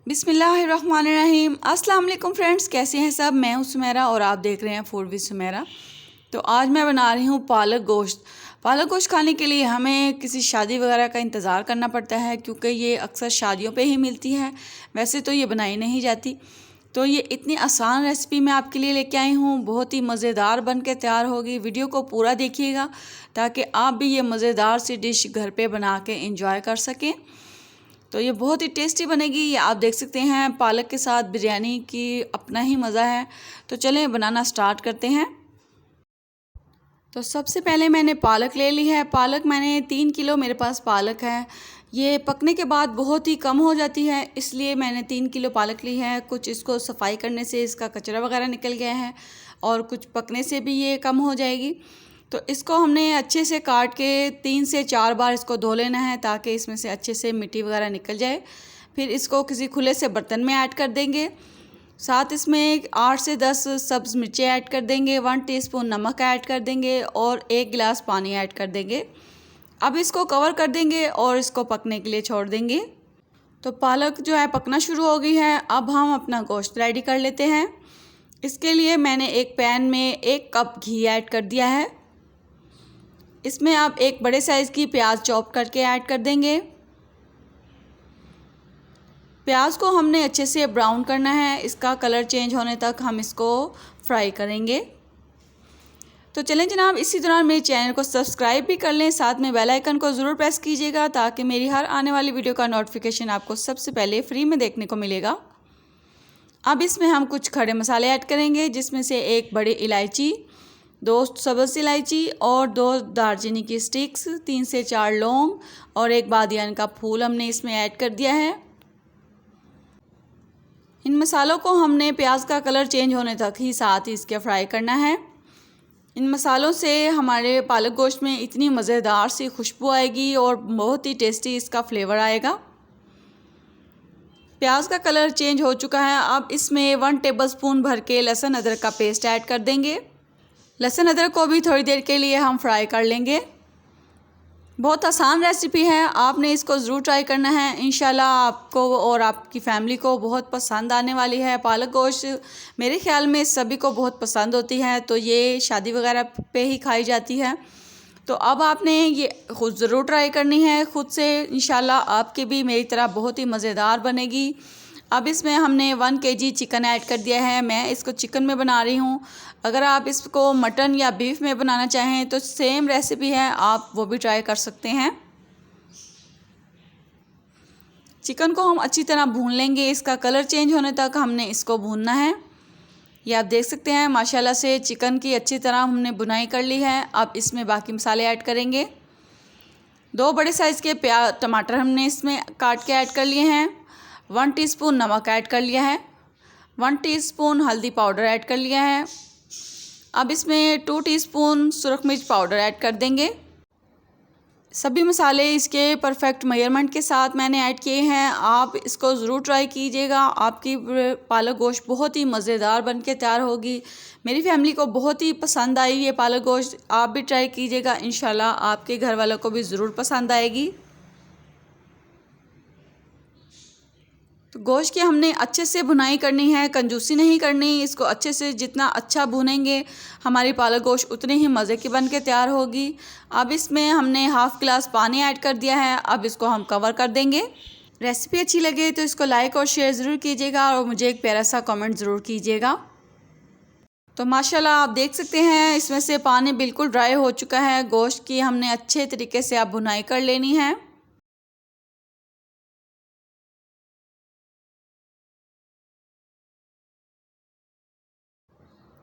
बिस्मिल्लाहिर्रहमानिर्रहीम। अस्सलाम वालेकुम फ्रेंड्स, कैसे हैं सब। मैं हूं सुमेरा और आप देख रहे हैं फूड विद सुमेरा। तो आज मैं बना रही हूं पालक गोश्त। पालक गोश्त खाने के लिए हमें किसी शादी वगैरह का इंतज़ार करना पड़ता है, क्योंकि ये अक्सर शादियों पे ही मिलती है। वैसे तो ये बनाई नहीं जाती। तो ये इतनी आसान रेसिपी मैं आपके लिए लेके आई हूँ, बहुत ही मज़ेदार बन के तैयार होगी। वीडियो को पूरा देखिएगा ताकि आप भी ये मज़ेदार सी डिश घर पे बना के इंजॉय कर सकें। तो ये बहुत ही टेस्टी बनेगी। ये आप देख सकते हैं, पालक के साथ बिरयानी की अपना ही मज़ा है। तो चलें बनाना स्टार्ट करते हैं। तो सबसे पहले मैंने पालक ले ली है। पालक मैंने 3 किलो मेरे पास पालक है। ये पकने के बाद बहुत ही कम हो जाती है, इसलिए मैंने 3 किलो पालक ली है। कुछ इसको सफाई करने से इसका कचरा वगैरह निकल गया है और कुछ पकने से भी ये कम हो जाएगी। तो इसको हमने अच्छे से काट के 3 से 4 बार इसको धो लेना है, ताकि इसमें से अच्छे से मिट्टी वगैरह निकल जाए। फिर इसको किसी खुले से बर्तन में ऐड कर देंगे। साथ इसमें 8 से 10 सब्ज़ मिर्चें ऐड कर देंगे, 1 टीस्पून नमक ऐड कर देंगे और 1 गिलास पानी ऐड कर देंगे। अब इसको कवर कर देंगे और इसको पकने के लिए छोड़ देंगे। तो पालक जो है पकना शुरू हो गई है। अब हम अपना गोश्त रेडी कर लेते हैं। इसके लिए मैंने एक पैन में 1 कप घी ऐड कर दिया है। इसमें आप एक बड़े साइज़ की प्याज चॉप करके ऐड कर देंगे। प्याज को हमने अच्छे से ब्राउन करना है, इसका कलर चेंज होने तक हम इसको फ्राई करेंगे। तो चलें जनाब, इसी दौरान मेरे चैनल को सब्सक्राइब भी कर लें, साथ में बेल आइकन को ज़रूर प्रेस कीजिएगा, ताकि मेरी हर आने वाली वीडियो का नोटिफिकेशन आपको सबसे पहले फ्री में देखने को मिलेगा। अब इसमें हम कुछ खड़े मसाले ऐड करेंगे, जिसमें से 1 बड़ी इलायची, 2 सब्ज़ इलायची और 2 दालचीनी की स्टिक्स, 3 से 4 लौंग और 1 बादियान का फूल हमने इसमें ऐड कर दिया है। इन मसालों को हमने प्याज का कलर चेंज होने तक ही साथ ही इसके फ्राई करना है। इन मसालों से हमारे पालक गोश्त में इतनी मज़ेदार सी खुशबू आएगी और बहुत ही टेस्टी इसका फ्लेवर आएगा। प्याज का कलर चेंज हो चुका है। अब इसमें 1 टेबलस्पून भर के लहसुन अदरक का पेस्ट ऐड कर देंगे। लहसुन अदरक को भी थोड़ी देर के लिए हम फ्राई कर लेंगे। बहुत आसान रेसिपी है, आपने इसको ज़रूर ट्राई करना है। इंशाल्लाह आपको और आपकी फैमिली को बहुत पसंद आने वाली है। पालक गोश्त मेरे ख़्याल में सभी को बहुत पसंद होती है, तो ये शादी वगैरह पे ही खाई जाती है। तो अब आपने ये ख़ुद ज़रूर ट्राई करनी है खुद से। इंशाल्लाह आपकी भी मेरी तरह बहुत ही मज़ेदार बनेगी। अब इसमें हमने 1 kg चिकन ऐड कर दिया है। मैं इसको चिकन में बना रही हूँ। अगर आप इसको मटन या बीफ में बनाना चाहें तो सेम रेसिपी है, आप वो भी ट्राई कर सकते हैं। चिकन को हम अच्छी तरह भून लेंगे, इसका कलर चेंज होने तक हमने इसको भूनना है। ये आप देख सकते हैं, माशाल्लाह से चिकन की अच्छी तरह हमने बुनाई कर ली है। अब इसमें बाकी मसाले ऐड करेंगे। 2 बड़े साइज़ के टमाटर हमने इसमें काट के ऐड कर लिए हैं। 1 टीस्पून नमक ऐड कर लिया है। 1 टीस्पून हल्दी पाउडर ऐड कर लिया है। अब इसमें 2 टीस्पून सुरख मिर्च पाउडर ऐड कर देंगे। सभी मसाले इसके परफेक्ट मेजरमेंट के साथ मैंने ऐड किए हैं। आप इसको ज़रूर ट्राई कीजिएगा, आपकी पालक गोश्त बहुत ही मज़ेदार बन के तैयार होगी। मेरी फैमिली को बहुत ही पसंद आई ये पालक गोश्त। आप भी ट्राई कीजिएगा, इंशाल्लाह आपके घर वालों को भी ज़रूर पसंद आएगी। तो गोश्त की हमने अच्छे से भुनाई करनी है, कंजूसी नहीं करनी। इसको अच्छे से जितना अच्छा भुनेंगे हमारी पालक गोश्त उतनी ही मज़े की बन के तैयार होगी। अब इसमें हमने हाफ़ गिलास पानी ऐड कर दिया है। अब इसको हम कवर कर देंगे। रेसिपी अच्छी लगे तो इसको लाइक और शेयर ज़रूर कीजिएगा और मुझे एक प्यारा सा कमेंट ज़रूर कीजिएगा। तो माशाल्लाह आप देख सकते हैं, इसमें से पानी बिल्कुल ड्राई हो चुका है। गोश्त की हमने अच्छे तरीके से अब भुनाई कर लेनी है।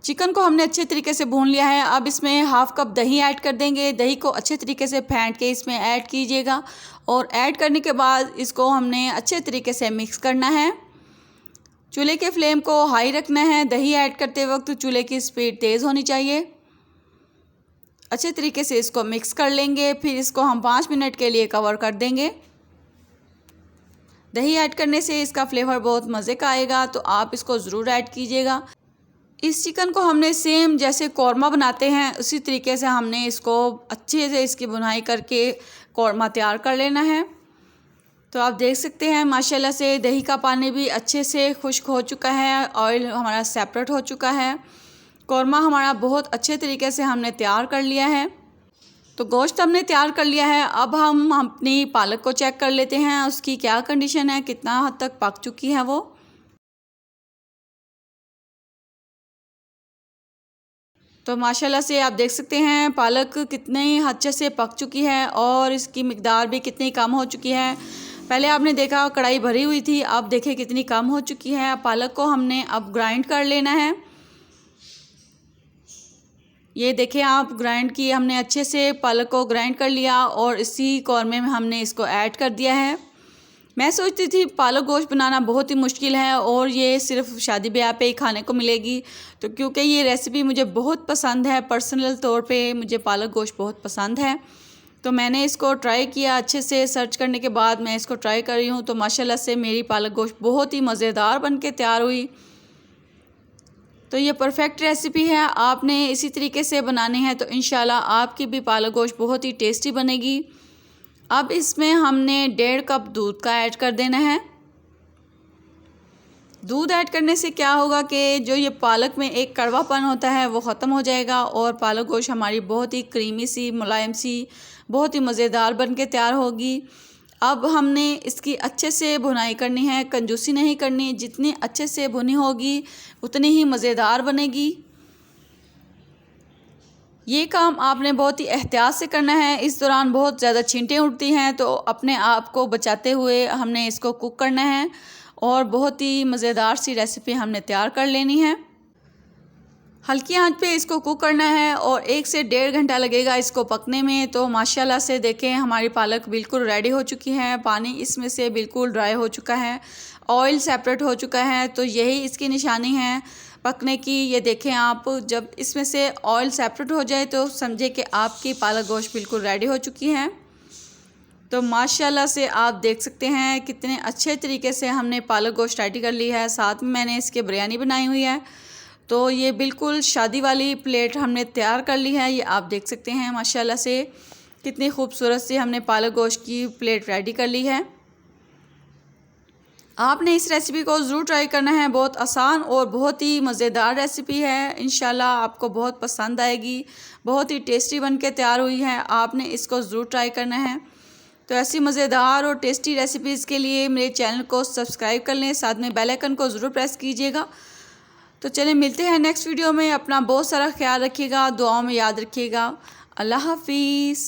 चिकन को हमने अच्छे तरीके से भून लिया है। अब इसमें हाफ़ कप दही ऐड कर देंगे। दही को अच्छे तरीके से फेंट के इसमें ऐड कीजिएगा और ऐड करने के बाद इसको हमने अच्छे तरीके से मिक्स करना है। चूल्हे के फ्लेम को हाई रखना है। दही ऐड करते वक्त चूल्हे की स्पीड तेज़ होनी चाहिए। अच्छे तरीके से इसको मिक्स कर लेंगे। फिर इसको हम 5 मिनट के लिए कवर कर देंगे। दही ऐड करने से इसका फ्लेवर बहुत मज़े का आएगा, तो आप इसको ज़रूर ऐड कीजिएगा। इस चिकन को हमने सेम जैसे कौरमा बनाते हैं उसी तरीके से हमने इसको अच्छे से इसकी बुनाई करके कौरमा तैयार कर लेना है। तो आप देख सकते हैं माशाल्लाह से दही का पानी भी अच्छे से खुश्क हो चुका है, ऑयल हमारा सेपरेट हो चुका है। कौरमा हमारा बहुत अच्छे तरीके से हमने तैयार कर लिया है। तो गोश्त हमने तैयार कर लिया है। अब हम अपनी पालक को चेक कर लेते हैं, उसकी क्या कंडीशन है, कितना हद तक पक चुकी है वो। तो माशाल्लाह से आप देख सकते हैं पालक कितने अच्छे से पक चुकी है और इसकी मिकदार भी कितनी कम हो चुकी है। पहले आपने देखा कढ़ाई भरी हुई थी, अब देखें कितनी कम हो चुकी है। पालक को हमने अब ग्राइंड कर लेना है। ये देखें आप, ग्राइंड की हमने अच्छे से पालक को ग्राइंड कर लिया और इसी कौरमे में हमने इसको ऐड कर दिया है। मैं सोचती थी पालक गोश्त बनाना बहुत ही मुश्किल है और ये सिर्फ शादी ब्याह पे ही खाने को मिलेगी, तो क्योंकि ये रेसिपी मुझे बहुत पसंद है, पर्सनल तौर पे मुझे पालक गोश्त बहुत पसंद है, तो मैंने इसको ट्राई किया। अच्छे से सर्च करने के बाद मैं इसको ट्राई कर रही हूँ। तो माशाल्लाह से मेरी पालक गोश्त बहुत ही मज़ेदार बन के तैयार हुई। तो ये परफेक्ट रेसिपी है, आपने इसी तरीके से बनानी है तो इंशाल्लाह आपकी भी पालक गोश्त बहुत ही टेस्टी बनेगी। अब इसमें हमने 1.5 कप दूध का ऐड कर देना है। दूध ऐड करने से क्या होगा कि जो ये पालक में एक कड़वापन होता है वो ख़त्म हो जाएगा और पालक गोश्त हमारी बहुत ही क्रीमी सी, मुलायम सी, बहुत ही मज़ेदार बन के तैयार होगी। अब हमने इसकी अच्छे से भुनाई करनी है, कंजूसी नहीं करनी। जितनी अच्छे से भुनी होगी उतनी ही मज़ेदार बनेगी। ये काम आपने बहुत ही एहतियात से करना है। इस दौरान बहुत ज़्यादा छींटें उठती हैं, तो अपने आप को बचाते हुए हमने इसको कुक करना है और बहुत ही मज़ेदार सी रेसिपी हमने तैयार कर लेनी है। हल्की आंच पे इसको कुक करना है और 1 से 1.5 घंटा लगेगा इसको पकने में। तो माशाल्लाह से देखें हमारी पालक बिल्कुल रेडी हो चुकी है, पानी इसमें से बिल्कुल ड्राई हो चुका है, ऑयल सेपरेट हो चुका है। तो यही इसकी निशानी है पकने की। ये देखें आप, जब इसमें से ऑयल सेपरेट हो जाए तो समझे कि आपकी पालक गोश्त बिल्कुल रेडी हो चुकी है। तो माशाल्लाह से आप देख सकते हैं कितने अच्छे तरीके से हमने पालक गोश्त रेडी कर ली है। साथ में मैंने इसके बिरयानी बनाई हुई है। तो ये बिल्कुल शादी वाली प्लेट हमने तैयार कर ली है। ये आप देख सकते हैं माशाल्लाह से कितनी खूबसूरत सी हमने पालक गोश्त की प्लेट रेडी कर ली है। आपने इस रेसिपी को ज़रूर ट्राई करना है, बहुत आसान और बहुत ही मज़ेदार रेसिपी है। इंशाल्लाह आपको बहुत पसंद आएगी, बहुत ही टेस्टी बन के तैयार हुई है। आपने इसको ज़रूर ट्राई करना है। तो ऐसी मज़ेदार और टेस्टी रेसिपीज़ के लिए मेरे चैनल को सब्सक्राइब कर लें, साथ में बेल आइकन को ज़रूर प्रेस कीजिएगा। तो चलिए मिलते हैं नेक्स्ट वीडियो में। अपना बहुत सारा ख्याल रखिएगा, दुआओं में याद रखिएगा। अल्लाह हाफिज़।